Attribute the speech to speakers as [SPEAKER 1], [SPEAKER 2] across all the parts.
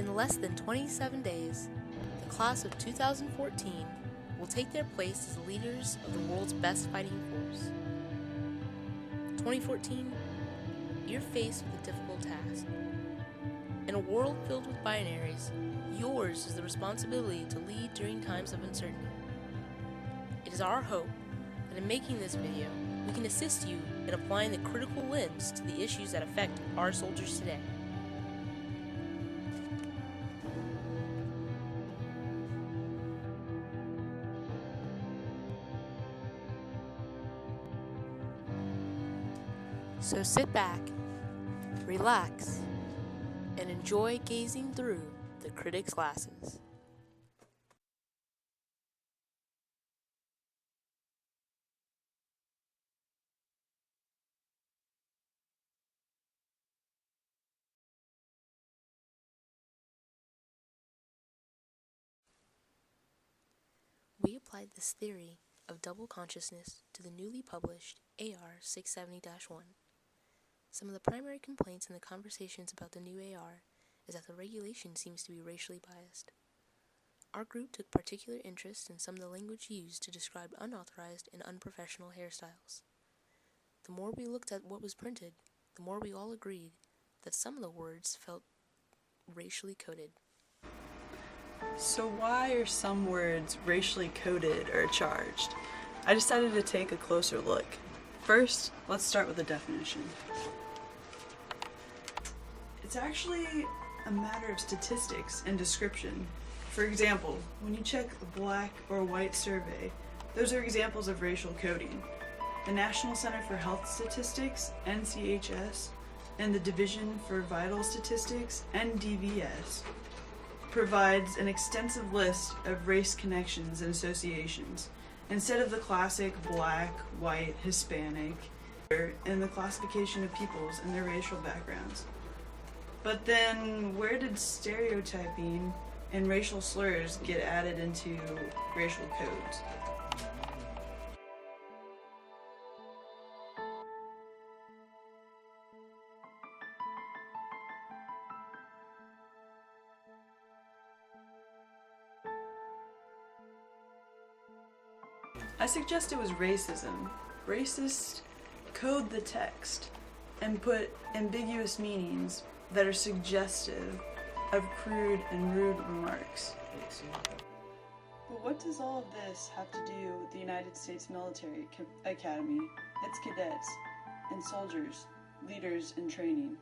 [SPEAKER 1] In less than 27 days, the class of 2014 will take their place as leaders of the world's best fighting force. 2014, you're faced with a difficult task. In a world filled with binaries, yours is the responsibility to lead during times of uncertainty. It is our hope that in making this video, we can assist you in applying the critical lens to the issues that affect our soldiers today. So sit back, relax, and enjoy gazing through the Critic's glasses. We applied this theory of double consciousness to the newly published AR 670-1. Some of the primary complaints in the conversations about the new AR is that the regulation seems to be racially biased. Our group took particular interest in some of the language used to describe unauthorized and unprofessional hairstyles. The more we looked at what was printed, the more we all agreed that some of the words felt racially coded.
[SPEAKER 2] So why are some words racially coded or charged? I decided to take a closer look. First, let's start with the definition. It's actually a matter of statistics and description. For example, when you check a black or white survey, those are examples of racial coding. The National Center for Health Statistics, NCHS, and the Division for Vital Statistics, NDVS, provides an extensive list of race connections and associations, instead of the classic black, white, Hispanic, and the classification of peoples and their racial backgrounds. But then, where did stereotyping and racial slurs get added into racial codes? I suggest it was racism. Racists code the text and put ambiguous meanings that are suggestive of crude and rude remarks. But what does all of this have to do with the United States Military Academy, its cadets, and soldiers, leaders in training?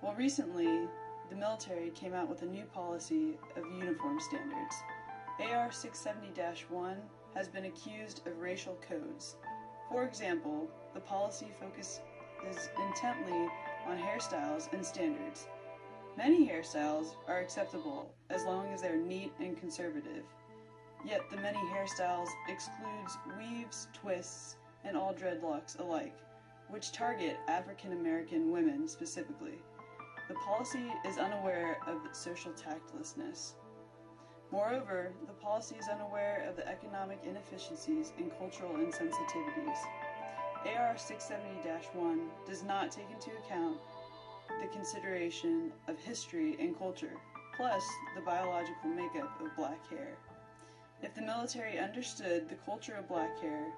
[SPEAKER 2] Well, recently, the military came out with a new policy of uniform standards. AR 670-1 has been accused of racial codes. For example, the policy focuses intently on hairstyles and standards. Many hairstyles are acceptable as long as they're neat and conservative. Yet the many hairstyles excludes weaves, twists, and all dreadlocks alike, which target African American women specifically. The policy is unaware of social tactlessness. Moreover, the policy is unaware of the economic inefficiencies and cultural insensitivities. AR 670-1 does not take into account the consideration of history and culture, plus the biological makeup of black hair. If the military understood the culture of black hair,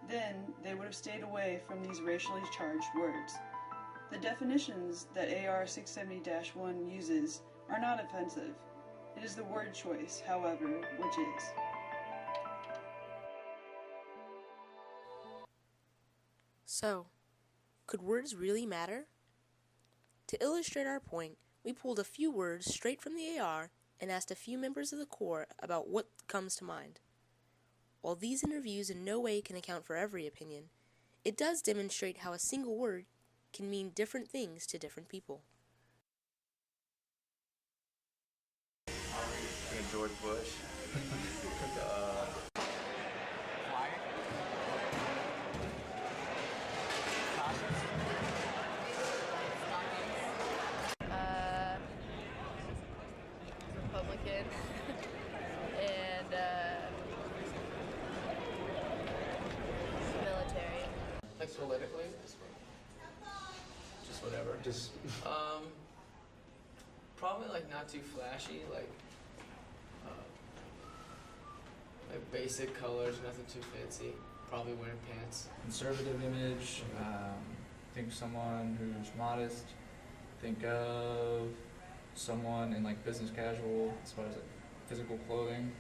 [SPEAKER 2] then they would have stayed away from these racially charged words. The definitions that AR 670-1 uses are not offensive. It is the word choice, however, which is.
[SPEAKER 1] So, could words really matter? To illustrate our point, we pulled a few words straight from the AR and asked a few members of the Corps about what comes to mind. While these interviews in no way can account for every opinion, it does demonstrate how a single word can mean different things to different people.
[SPEAKER 3] George Bush.
[SPEAKER 4] Republican and military.
[SPEAKER 5] Like politically? Just whatever.
[SPEAKER 3] Just Probably like not too flashy, basic colors, nothing too fancy. Probably wearing pants.
[SPEAKER 5] Conservative image. Think someone who's modest. Think of someone in like business casual as far as like physical clothing,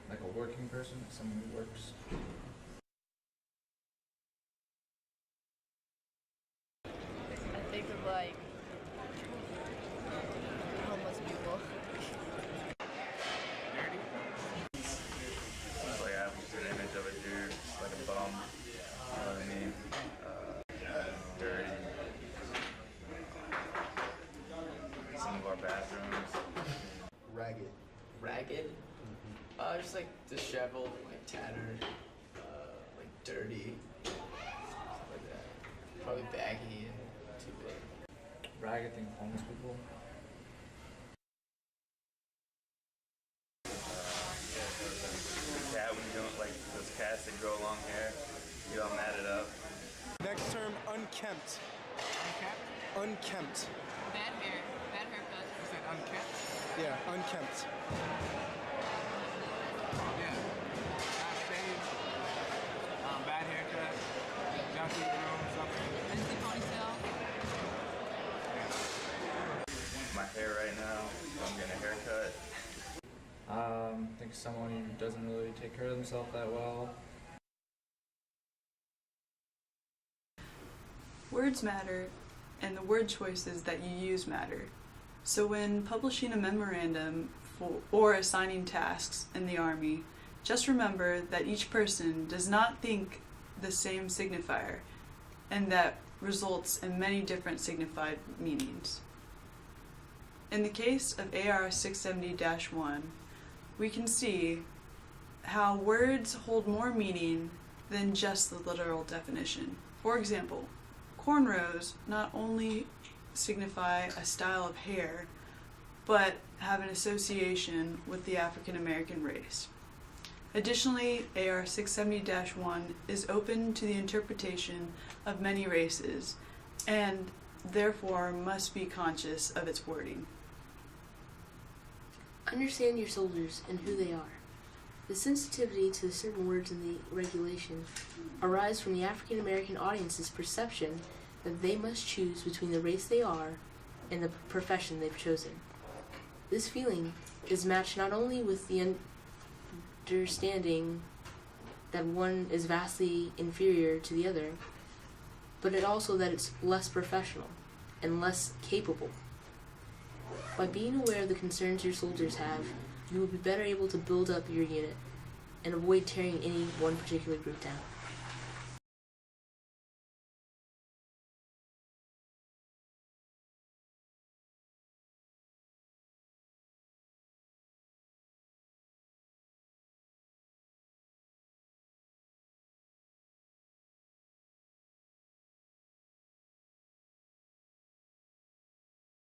[SPEAKER 5] like a working person, someone who works.
[SPEAKER 4] I think of like homeless people.
[SPEAKER 6] Like I have an image of a dude, like a bum, you know what I mean? Dirty. Some of our bathrooms.
[SPEAKER 7] Ragged.
[SPEAKER 3] Ragged? Just like disheveled, like tattered, like dirty, stuff like that. Probably baggy and too big.
[SPEAKER 5] Ragged, think of homeless people.
[SPEAKER 6] Cat, when you don't like those cats that grow long hair, you all matted up.
[SPEAKER 8] Next term, unkempt.
[SPEAKER 9] Unkempt?
[SPEAKER 8] Unkempt.
[SPEAKER 9] Bad hair. Bad haircut.
[SPEAKER 8] You said unkempt? Yeah, unkempt.
[SPEAKER 9] Yeah. Not shaved. Bad haircut. Junkie room, something. Fancy ponytail.
[SPEAKER 6] My hair right now, I'm getting a haircut.
[SPEAKER 5] Think of someone who doesn't really take care of themselves that well.
[SPEAKER 2] Words matter, and the word choices that you use matter. So when publishing a memorandum or assigning tasks in the Army, just remember that each person does not think the same signifier, and that results in many different signified meanings. In the case of AR 670-1, we can see how words hold more meaning than just the literal definition. For example, cornrows not only signify a style of hair, but have an association with the African American race. Additionally, AR 670-1 is open to the interpretation of many races, and therefore must be conscious of its wording.
[SPEAKER 1] Understand your soldiers and who they are. The sensitivity to certain words in the regulation arise from the African American audience's perception that they must choose between the race they are and the profession they've chosen. This feeling is matched not only with the understanding that one is vastly inferior to the other, but it also that it's less professional and less capable. By being aware of the concerns your soldiers have, you will be better able to build up your unit and avoid tearing any one particular group down.